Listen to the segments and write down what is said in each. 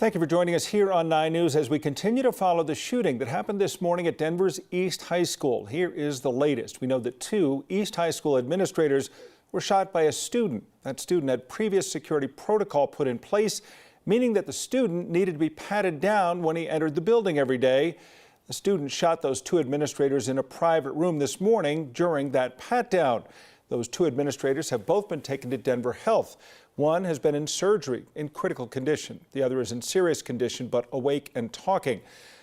Thank you for joining us here on 9 News as we continue to follow the shooting that happened this morning at Denver's East High School. Here is the latest. We know that 2 East High School administrators were shot by a student. That student had previous security protocol put in place, meaning that the student needed to be patted down when he entered the building every day. The student shot those 2 administrators in a private room this morning during that pat down. Those 2 administrators have both been taken to Denver Health. One has been in surgery in critical condition. The other is in serious condition but awake and talking.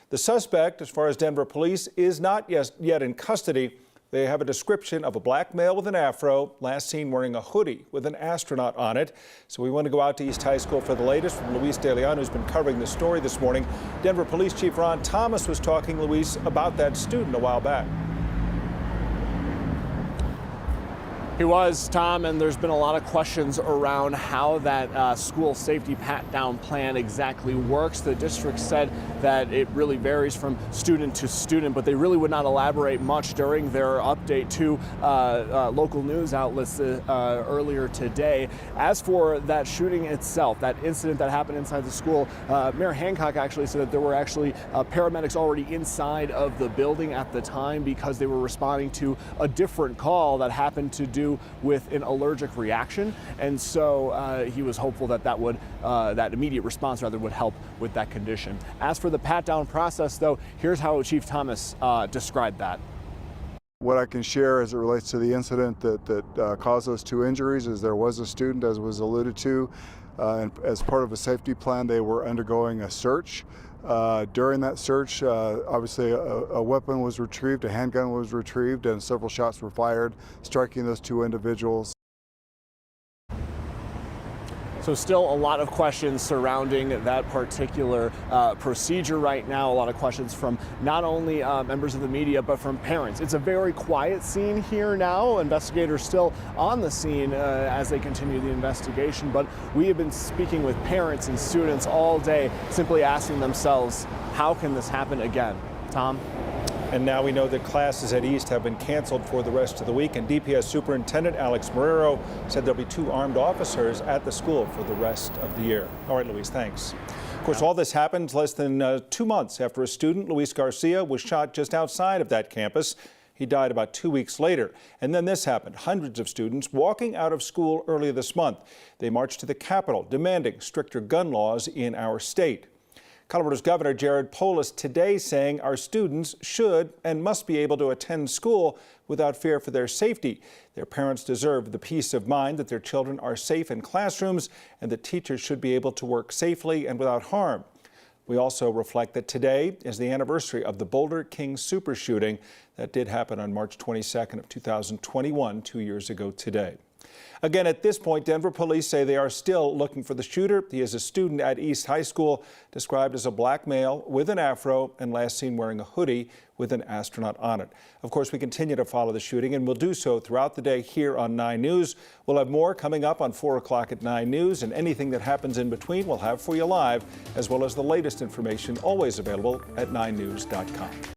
The suspect, as far as Denver police, is not yet in custody. They have a description of a black male with an afro, last seen wearing a hoodie with an astronaut on it. So we want to go out to East High School for the latest from Luis De Leon, who's been covering the story this morning. Denver Police Chief Ron Thomas was talking, Luis, about that student a while back. He was, Tom, and there's been a lot of questions around how that school safety pat-down plan exactly works. The district said that it really varies from student to student, but they really would not elaborate much during their update to local news outlets earlier today. As for that shooting itself, that incident that happened inside the school, Mayor Hancock actually said that there were actually paramedics already inside of the building at the time because they were responding to a different call that happened to do with an allergic reaction, and so he was hopeful that that immediate response would help with that condition. As for the pat-down process, though, here's how Chief Thomas described that. What I can share as it relates to the incident that caused those 2 injuries is there was a student, as was alluded to, and as part of a safety plan, they were undergoing a search. During that search, obviously a weapon was retrieved, a handgun was retrieved, and several shots were fired, striking those 2 individuals. So still a lot of questions surrounding that particular procedure right now. A lot of questions from not only members of the media, but from parents. It's a very quiet scene here now. Investigators still on the scene as they continue the investigation. But we have been speaking with parents and students all day, simply asking themselves, how can this happen again? Tom? And now we know that classes at East have been canceled for the rest of the week, and DPS Superintendent Alex Marrero said there'll be 2 armed officers at the school for the rest of the year. All right, Luis, thanks. Of course, all this happened less than 2 months after a student, Luis Garcia, was shot just outside of that campus. He died about 2 weeks later. And then this happened. Hundreds of students walking out of school earlier this month. They marched to the Capitol demanding stricter gun laws in our state. Colorado's Governor Jared Polis today saying our students should and must be able to attend school without fear for their safety. Their parents deserve the peace of mind that their children are safe in classrooms and that teachers should be able to work safely and without harm. We also reflect that today is the anniversary of the Boulder King super shooting that did happen on March 22nd of 2021, 2 years ago today. Again, at this point, Denver police say they are still looking for the shooter. He is a student at East High School, described as a black male with an afro and last seen wearing a hoodie with an astronaut on it. Of course, we continue to follow the shooting, and we'll do so throughout the day here on 9 News. We'll have more coming up on 4 o'clock at 9 News, and anything that happens in between we'll have for you live, as well as the latest information always available at 9news.com.